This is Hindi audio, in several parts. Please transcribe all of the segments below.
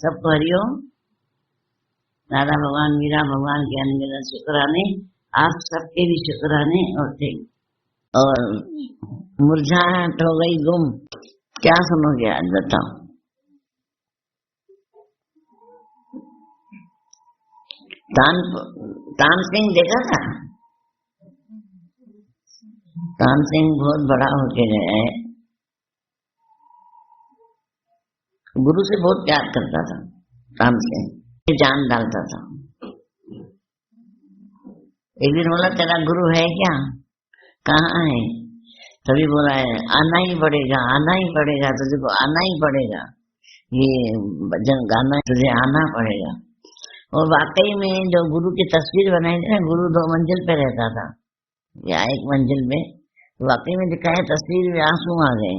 सबको हरिओम। राधा भगवान मीरा भगवान के अनगिनत शुक्राने, आप सबके भी शुक्राने और मुरझाहट हो गई गुम। क्या सुनोगे आज बताओ। तानसेन देखा था? तानसेन बहुत बड़ा होके गया है, गुरु से बहुत प्यार करता था। तानसेन जान डालता था। एक दिन बोला तेरा गुरु है क्या? कहाँ है? तभी बोला है आना ही पड़ेगा, आना ही पड़ेगा, तुझे को आना ही पड़ेगा, ये भजन गाना तुझे आना पड़ेगा। और वाकई में जो गुरु की तस्वीर बनाई थी ना, गुरु 2 मंजिल पे रहता था या 1 मंजिल में, वाकई में दिखाया तस्वीर में आंसू आ गए।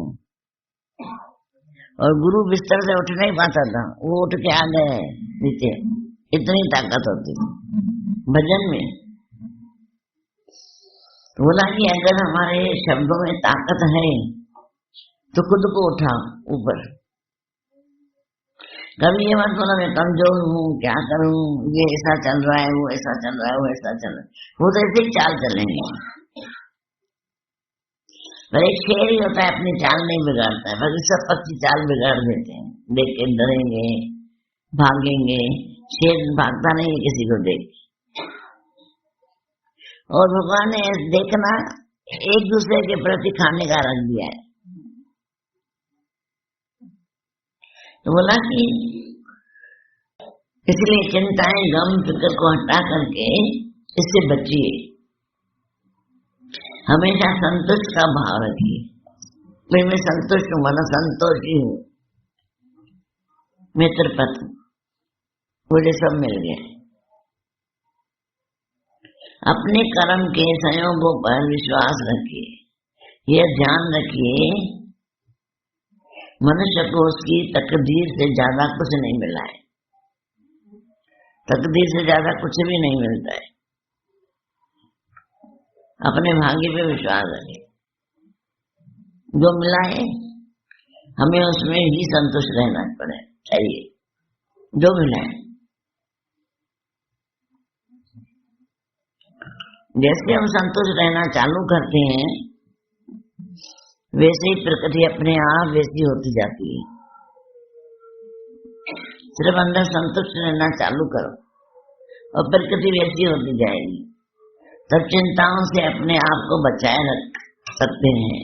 और गुरु बिस्तर से उठ नहीं पाता था, वो उठ के आ गए नीचे, इतनी ताकत होती भजन में। तो बोला कि अगर हमारे शब्दों में ताकत है तो खुद को उठा ऊपर। कभी ये मत बोला मैं कमजोर हूँ, क्या करूँ, ये ऐसा चल रहा है, वो ऐसा चल रहा है, वो ऐसा चल रहा है, वो तो ऐसे ही चाल चलेंगे। पर एक शेर ही होता है अपनी चाल नहीं बिगाड़ता है, बाकी सब पक्षी चाल बिगाड़ देते हैं, देख के डरेंगे, भागेंगे। शेर भागता नहीं है किसी को देख। और भगवान ने देखना एक दूसरे के प्रति खाने का रख दिया है। तो बोला कि इसलिए चिंताएं गम फिक्र को हटा करके इससे बचिए, हमेशा संतुष्ट का भाव रखिए। मैं संतुष्ट हूँ, माना संतोषी हूँ, मैं तृप्त हूँ, मुझे सब मिल गया। अपने कर्म के संयोगों पर विश्वास रखिए, यह ध्यान रखिए मनुष्य को उसकी तकदीर से ज्यादा कुछ नहीं मिला है। तकदीर से ज्यादा कुछ भी नहीं मिलता है। अपने भाग्य पे विश्वास रखें, जो मिला है हमें उसमें ही संतुष्ट रहना पड़े चाहिए, जो मिला है। जैसे हम संतुष्ट रहना चालू करते हैं वैसे ही प्रकृति अपने आप वैसी होती जाती है। सिर्फ अंदर संतुष्ट रहना चालू करो और प्रकृति वैसी होती जाएगी। तब चिंताओं से अपने आप को बचाए रख सकते हैं।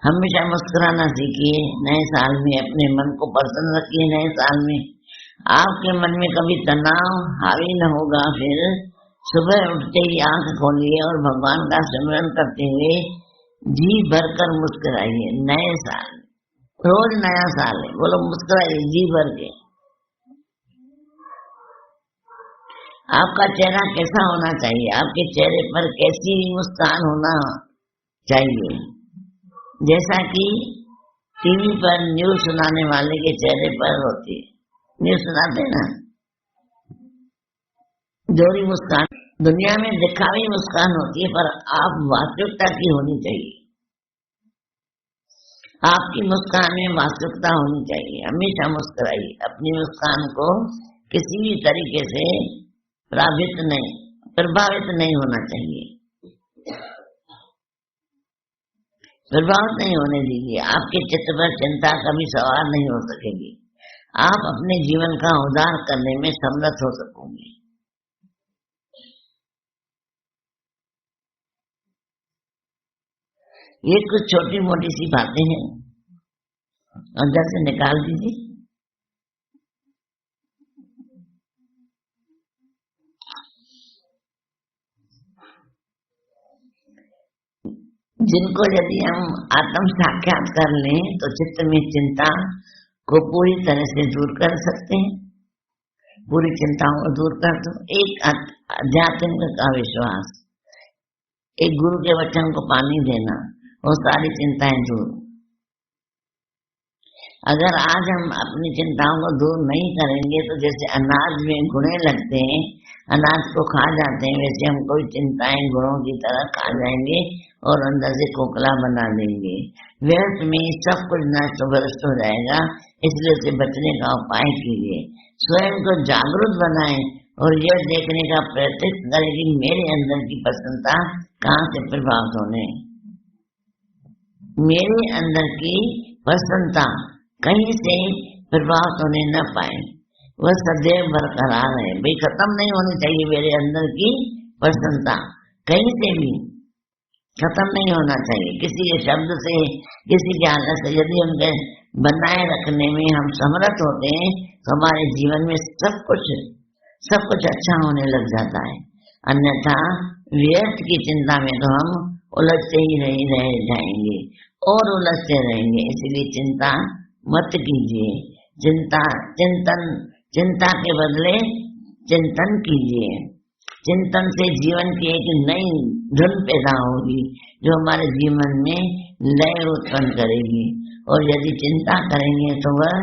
हमेशा मुस्कुराना सीखिए। नए साल में अपने मन को प्रसन्न रखिए। नए साल में आपके मन में कभी तनाव हावी न होगा। फिर सुबह उठते ही आंख खोलिए और भगवान का स्मरण करते हुए जी भरकर मुस्कुराइए। नए साल, रोज नया साल है, बोलो मुस्कुराइए जी भर के। आपका चेहरा कैसा होना चाहिए? आपके चेहरे पर कैसी मुस्कान होना चाहिए? जैसा कि टीवी पर न्यूज सुनाने वाले के चेहरे पर होती है, न्यूज सुनाते ना, जोरी मुस्कान। दुनिया में दिखावी मुस्कान होती है, पर आप वास्तविकता की होनी चाहिए। आपकी मुस्कान में वास्तविकता होनी चाहिए। हमेशा मुस्कुराइए। अपनी मुस्कान को किसी भी तरीके से प्रभावित नहीं होना चाहिए। प्रभावित नहीं होने दीजिए। आपके चित्त पर चिंता कभी सवार नहीं हो सकेगी। आप अपने जीवन का उद्धार करने में समर्थ हो सकोगे। ये कुछ छोटी मोटी सी बातें हैं, अंदर से निकाल दीजिए। जिनको यदि हम आत्म साक्षात कर लें तो चित्त में चिंता को पूरी तरह से दूर कर सकते हैं। पूरी चिंताओं को दूर कर दो। एक आध्यात्मिक का विश्वास, एक गुरु के वचन को पानी देना और सारी चिंताएं दूर। अगर आज हम अपनी चिंताओं को दूर नहीं करेंगे तो जैसे अनाज में गुणे लगते हैं, अनाज को खा जाते हैं, वैसे हम कोई चिंताएं गुणों की तरह खा जाएंगे और अंदर से खोखला बना देंगे। व्यर्थ में सब कुछ नष्ट भ्रष्ट हो जाएगा। इसलिए उसे बचने का उपाय कीजिए। स्वयं को जागरूक बनाएं और यह देखने का प्रयत्न करें कि मेरे अंदर की प्रसन्नता कहाँ से प्रभावित होने, मेरे अंदर की प्रसन्नता कहीं से प्रभावित होने न पाए, वह सदैव बरकरार है। भाई खत्म नहीं होनी चाहिए मेरे अंदर की प्रसन्नता, कहीं से भी खत्म नहीं होना चाहिए। किसी के शब्द से, किसी के हालत से यदि उनके बनाए रखने में हम समर्थ होते हैं तो हमारे जीवन में सब कुछ अच्छा होने लग जाता है। अन्यथा व्यर्थ की चिंता में तो हम उलझते ही रह जाएंगे और उलझते रहेंगे। इसलिए चिंता मत कीजिए। चिंता के बदले चिंतन कीजिए। चिंतन से जीवन की एक नई धुन पैदा होगी जो हमारे जीवन में लय उत्पन्न करेगी, और यदि चिंता करेंगे तो वह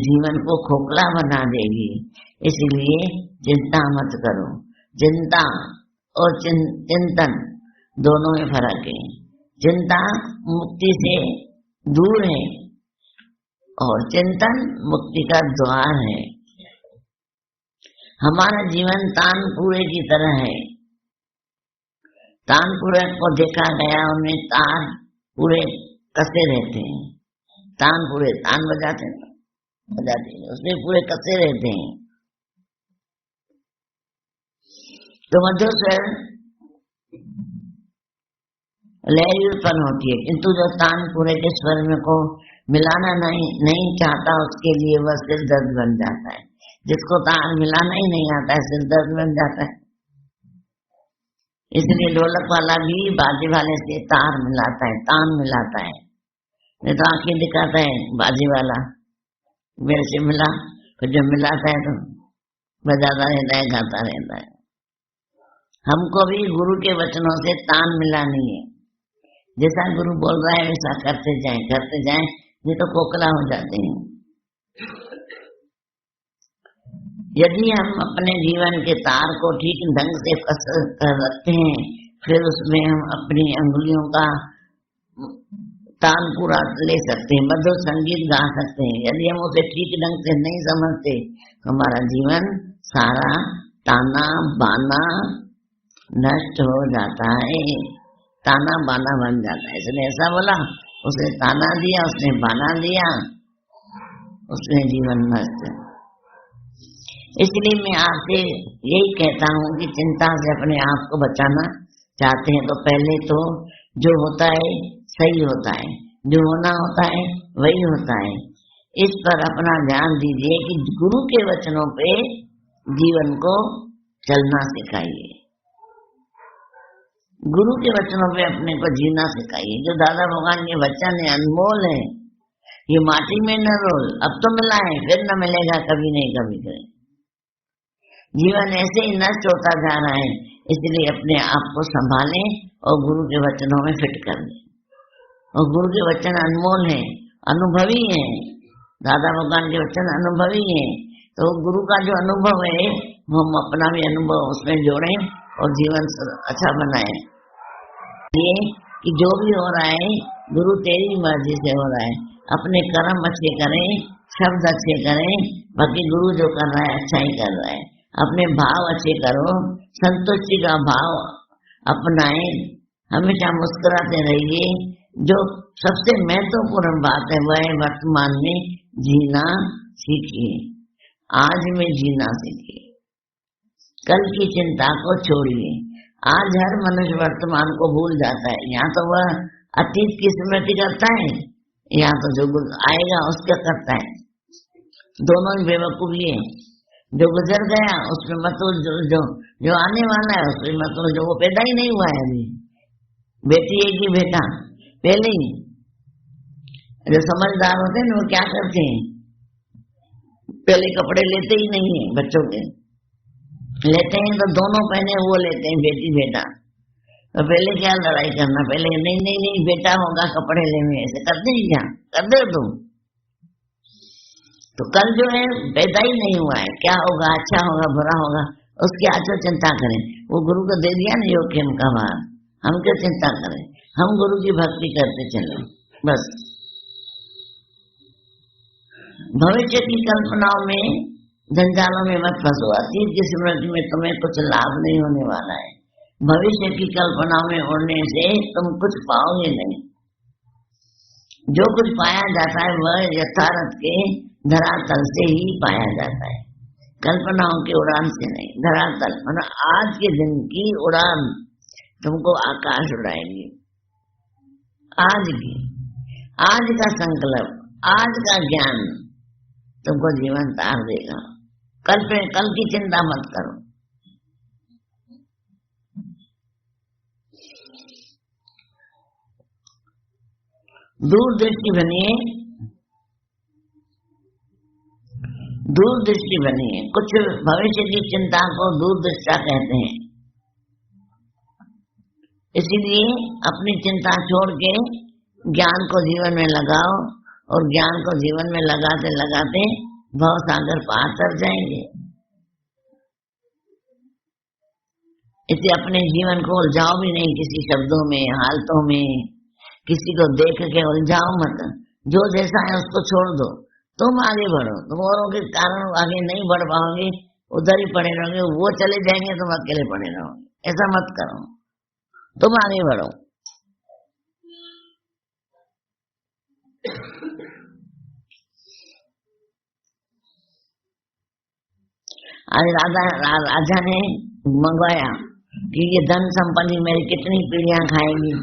जीवन को खोखला बना देगी। इसलिए चिंता मत करो। चिंता और चिंतन दोनों में फर्क है। चिंता मुक्ति से दूर है और चिंतन मुक्ति का द्वार है। हमारा जीवन तानपुरे की तरह है। तानपुरे को देखा गया, उनमें तार पूरे कसे रहते हैं। तानपुरे तान बजाते हैं, उसमें पूरे कसे रहते हैं। तो मधुर स्वर लहरी उत्पन्न होती है, किंतु जो तानपुरे के स्वर में को मिलाना नहीं चाहता, उसके लिए वह सिर दर्द बन जाता है। जिसको तार मिलाना ही नहीं आता है, सिर दर्द बन जाता है। इसलिए ढोलक वाला भी बाजे वाले से तार मिलाता है, तान मिलाता है, नहीं तो आंखें दिखाता है बाजे वाला मेरे से मिला, फिर जब मिलाता है तो बजाता रहता है, गाता रहता है। हमको भी गुरु के वचनों से तान मिलानी है। जैसा गुरु बोल रहा है वैसा करते जाएं, नहीं तो खोखला हो जाते हैं। यदि हम अपने जीवन के तार को ठीक ढंग से कस कर रखते हैं, फिर उसमें हम अपनी अंगुलियों का तान पूरा ले सकते हैं, मधुर संगीत गा सकते हैं। यदि हम उसे ठीक ढंग से नहीं समझते तो हमारा जीवन सारा ताना बाना नष्ट हो जाता है, ताना बाना बन जाता है। इसने ऐसा बोला, उसने ताना दिया, उसने बाना दिया, उसने जीवन नष्ट। इसलिए मैं आपसे यही कहता हूँ कि चिंता से अपने आप को बचाना चाहते हैं तो पहले तो जो होता है सही होता है, जो होना होता है वही होता है। इस पर अपना ध्यान दीजिए कि गुरु के वचनों पे जीवन को चलना सिखाइए, गुरु के वचनों पे अपने को जीना सिखाइए। जो दादा भगवान के वचन है अनमोल है, ये माटी में न रोल, अब तो मिला है फिर न मिलेगा, कभी नहीं कभी नहीं। जीवन ऐसे ही नष्ट होता जा रहा है, इसलिए अपने आप को संभालें और गुरु के वचनों में फिट कर लें। और गुरु के वचन अनमोल है, अनुभवी है। दादा भगवान के वचन अनुभवी है, तो गुरु का जो अनुभव है हम अपना भी अनुभव उसमें जोड़ें और जीवन अच्छा बनाएं। ये कि जो भी हो रहा है गुरु तेरी मर्जी से हो रहा है, अपने कर्म अच्छे करें, शब्द अच्छे करें, बाकी गुरु जो कर रहा है अच्छा ही कर रहा है। अपने भाव अच्छे करो, संतुष्टि का भाव अपनाएं, हमेशा मुस्कुराते रहिए। जो सबसे महत्वपूर्ण बात है वह है वर्तमान में जीना सीखिए, आज में जीना सीखिए, कल की चिंता को छोड़िए। आज हर मनुष्य वर्तमान को भूल जाता है, यहाँ तो वह अतीत की स्मृति करता है, यहाँ तो जो आएगा उसका करता है। दोनों ही बेवकूफी है। जो गुजर गया उसमें मतलब जो आने वाला है उसमें मतलब जो वो पैदा ही नहीं हुआ है अभी, बेटी एक ही बेटा पहले ही। जो समझदार होते हैं वो क्या करते हैं, पहले कपड़े लेते ही नहीं है बच्चों के, लेते हैं तो दोनों पहने वो लेते हैं बेटी बेटा। तो पहले क्या लड़ाई करना, पहले नहीं बेटा होगा कपड़े लेने, ऐसे करते ही क्या कर दे तुम। तो कल जो है पैदा ही नहीं हुआ है, क्या होगा, अच्छा होगा बुरा होगा, उसकी आज चिंता करें। वो गुरु को दे दिया ना योग्य का भार, हम क्यों चिंता करें, हम गुरु की भक्ति करते चले बस। भविष्य की कल्पनाओं में, जंजालों में मत फंसो। अतीत की स्मृति में तुम्हें कुछ लाभ नहीं होने वाला है। भविष्य की कल्पनाओं में उड़ने से तुम कुछ पाओगे नहीं। जो कुछ पाया जाता है वह यथार्थ के धरातल से ही पाया जाता है, कल्पनाओं की उड़ान से नहीं। धरातल मतलब आज के दिन की उड़ान तुमको आकाश उड़ाएगी। आज का संकल्प, आज का ज्ञान तुमको जीवन तार देगा। कल की चिंता मत करो। दूरदृष्टि बनिए। कुछ भविष्य की चिंता को दूरदृष्टा कहते हैं। इसीलिए अपनी चिंता छोड़ के ज्ञान को जीवन में लगाओ, और ज्ञान को जीवन में लगाते लगाते भव सागर पार कर जाएंगे। इसे अपने जीवन को उलझाओ भी नहीं किसी शब्दों में, हालतों में। किसी को देख के उलझाओ मत। जो जैसा है उसको छोड़ दो। तुम आगे बढ़ो। तुम औरों के कारण आगे नहीं बढ़ पाओगे, उधर ही पड़े रहोगे। वो चले जाएंगे, तुम अकेले पड़े रहोगे। ऐसा मत करो, तुम आगे बढ़ो। आज राजा ने मंगवाया कि ये धन संपत्ति मेरी कितनी पीढ़ियां खाएगी,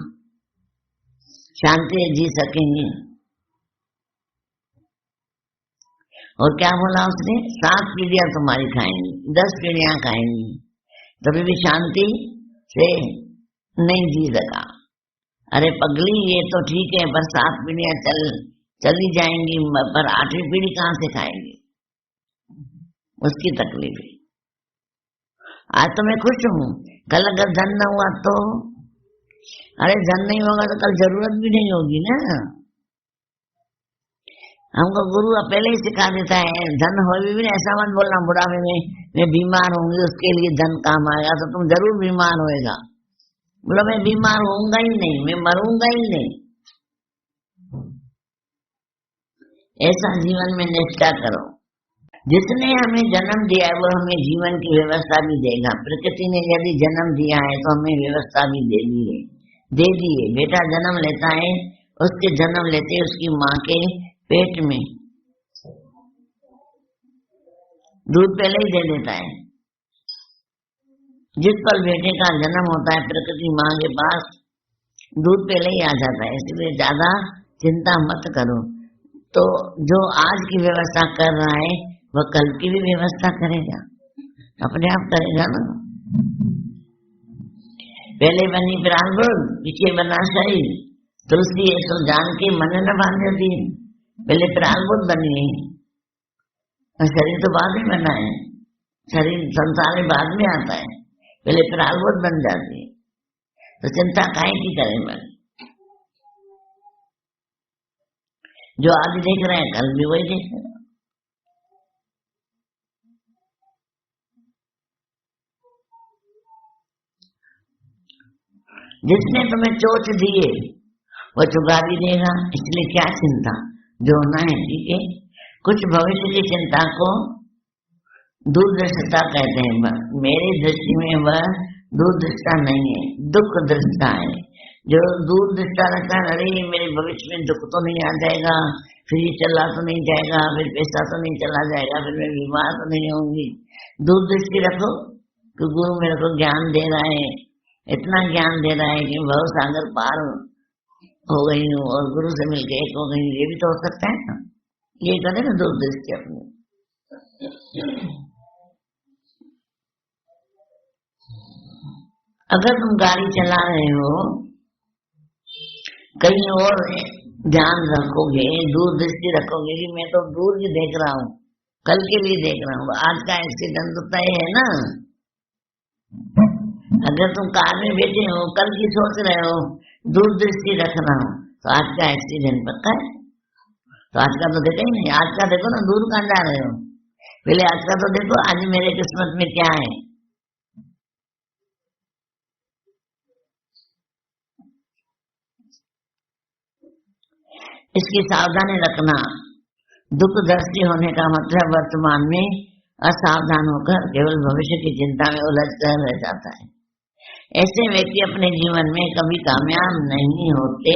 शांति जी सकेंगे। और क्या बोला उसने? 7 पीढ़ियां तुम्हारी खाएंगी, 10 पीढ़ियां खाएंगी, तभी भी शांति से नहीं जी सका। अरे पगली, ये तो ठीक है, पर 7 पीढ़ियां चली जाएंगी, पर 8वीं पीढ़ी कहां से खाएंगी? उसकी तकलीफ है। आज तो मैं खुश हूं, कल अगर धन न हुआ तो? अरे धन नहीं होगा तो कल जरूरत भी नहीं होगी ना। हमको गुरु पहले ही सिखा देता है, धन हो भी नहीं ऐसा मत बोलना। बुढ़ापे में मैं बीमार होंगी, उसके लिए धन काम आएगा, तो तुम जरूर बीमार होएगा। बोलो मैं बीमार होऊंगा ही नहीं, मैं मरूंगा ही नहीं। ऐसा जीवन में निष्ठा करो। जिसने हमें जन्म दिया है वो हमें जीवन की व्यवस्था भी देगा। प्रकृति ने यदि जन्म दिया है तो हमें व्यवस्था भी दे दी है। बेटा जन्म लेता है, उसके जन्म लेते उसकी माँ के पेट में दूध पहले ही दे देता है। जिस पल बेटे का जन्म होता है, प्रकृति माँ के पास दूध पहले ही आ जाता है। इसलिए ज्यादा चिंता मत करो। तो जो आज की व्यवस्था कर रहा है वह कल की भी व्यवस्था करेगा, अपने आप करेगा ना। पहले बनी प्राणबुद्ध, पीछे बना शरीर। तुलसी ऐसो जान के मन न बांधती। पहले प्राणबुद्ध बनी है, शरीर तो बाद में बना है। शरीर संसार में बाद में आता है, पहले प्राणबुद्ध बन जाती है। तो चिंता काहे की करें? मैं जो आज देख रहे हैं कल भी वही देख रहे हैं। जिसने तुम्हें चोट दिए वो चुका भी देगा, इसलिए क्या चिंता? जो होना है ठीक है। कुछ भविष्य की चिंता को दूरदृष्टता कहते हैं। मेरी दृष्टि में वह दूरदृष्टा नहीं है, दुख दृष्टा है। जो दूरदृष्टा रखता है, अरे मेरे भविष्य में दुख तो नहीं आ जाएगा, फिर ये चला तो नहीं जाएगा, फिर पैसा तो नहीं चला जाएगा, फिर मैं बीमार तो नहीं होंगी। दूरदृष्टि रखो कि गुरु मेरे को ज्ञान दे रहा है, इतना ज्ञान दे रहा है कि भव सागर पार हो गई हूँ और गुरु से मिलके एक हो गई। ये भी तो हो सकता है ना। ये करे ना दूरदृष्टि अपनी। अगर तुम गाड़ी चला रहे हो, कहीं और ध्यान रखोगे, दूरदृष्टि रखोगे कि मैं तो दूर ही देख रहा हूँ, कल के लिए देख रहा हूँ। आज का एक्सीडेंट तो तय है ना। अगर तुम कार में बैठे हो, कल की सोच रहे हो, दूरदृष्टि रख रहा हूँ, तो आज का एक्सीडेंट पक्का है। तो आज का तो देखो ही नहीं, आज का देखो ना, दूर कहाँ जा रहे हो? पहले आज का तो देखो, आज मेरे किस्मत में क्या है। इसकी सावधानी रखना। दुखदर्शी होने का मतलब वर्तमान में असावधान होकर केवल भविष्य की चिंता में उलझ कर रह जाता है। ऐसे व्यक्ति अपने जीवन में कभी कामयाब नहीं होते।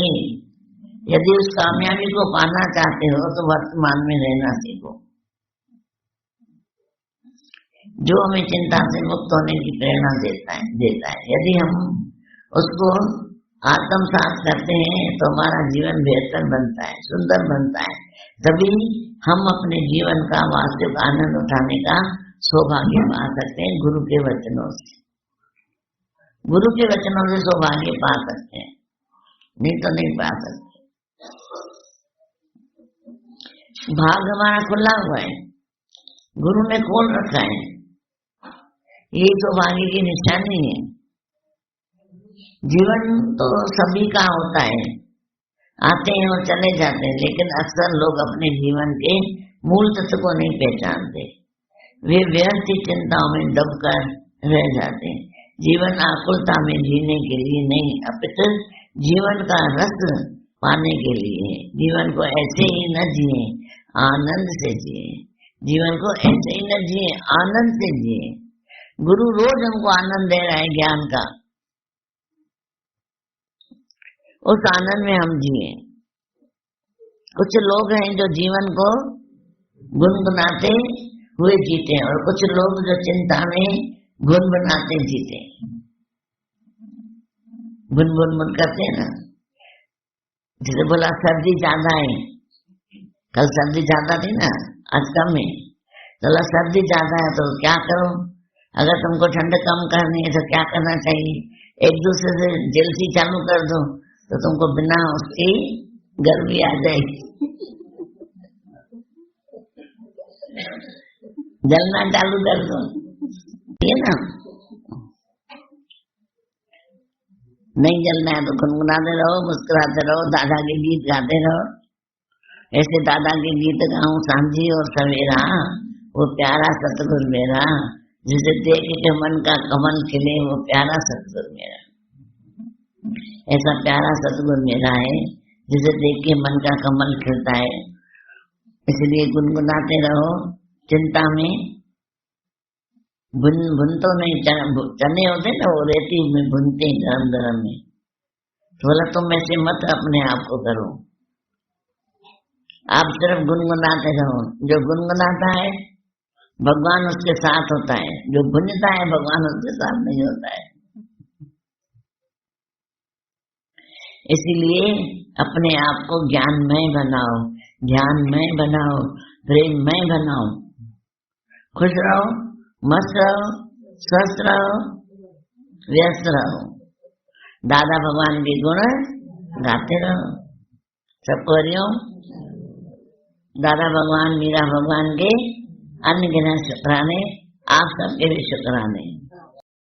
यदि उस कामयाबी को पाना चाहते हो तो वर्तमान में रहना सीखो, जो हमें चिंता से मुक्त होने की प्रेरणा देता है। यदि हम उसको आत्मसात करते हैं तो हमारा जीवन बेहतर बनता है, सुंदर बनता है। तभी हम अपने जीवन का वास्तविक आनंद उठाने का सौभाग्य पा सकते हैं। गुरु के वचनों से, गुरु के वचनों से सौभाग्य पा सकते हैं, नहीं तो नहीं पा सकते। भाग हमारा खुला हुआ है, गुरु ने खोल रखा है, यही सौभाग्य की निशानी है। जीवन तो सभी का होता है, आते हैं और चले जाते हैं, लेकिन अक्सर लोग अपने जीवन के मूल तत्व को नहीं पहचानते। वे व्यर्थ चिंताओं में दबकर रह जाते हैं। जीवन आकुलता में जीने के लिए नहीं, अपितु जीवन का रस पाने के लिए है। जीवन को ऐसे ही न जिए, आनंद से जिए। जीवन को ऐसे ही न जिए, आनंद से जिए। गुरु रोज हमको आनंद दे रहा है ज्ञान का, उस आनंद में हम जिए। कुछ लोग हैं जो जीवन को गुनगुनाते हुए जीते हैं, और कुछ लोग जो चिंता में गुनगुनाते जीते, गुनगुन करते हैं ना। जैसे बोला सर्दी ज्यादा है, कल सर्दी ज्यादा थी ना, आज कम है। बोला सर्दी ज्यादा है तो क्या करो, अगर तुमको ठंड कम करनी है तो क्या करना चाहिए, एक दूसरे से जलसी चालू कर दो तो तुमको बिना उसकी गर्मी आ जाएगी। जलना चालू कर दो, ये ना। नहीं जलना है तो गुनगुनाते रहो, मुस्कुराते रहो, दादा के गीत गाते रहो। ऐसे दादा के गीत गाऊं सांझी और सवेरा, वो प्यारा सतगुरु मेरा, जिसे देख के मन का कमल खिले, वो प्यारा सतगुरु मेरा। ऐसा प्यारा सतगुरु मेरा है जिसे देख के मन का कमल खिलता है। इसलिए गुनगुनाते रहो। चिंता में भुन तो नहीं, चने होते ना, वो रेती में भुनते गरम गरम में। तो बोला तुम ऐसे मत अपने आप को करो, आप सिर्फ गुनगुनाते रहो। जो गुनगुनाता है भगवान उसके साथ होता है, जो भुनता है भगवान उसके साथ नहीं होता है। इसीलिए अपने आप को ज्ञानमय बनाओ, ध्यानमय बनाओ, प्रेममय बनाओ। खुश रहो, मस्त रहो, स्वस्थ रहो, व्यस्त रहो। दादा भगवान के गुण गाते रहो। सबको हरिओम। दादा भगवान, मीरा भगवान के अन्य गिना शुक्राने, आप सबके भी शुक्राने।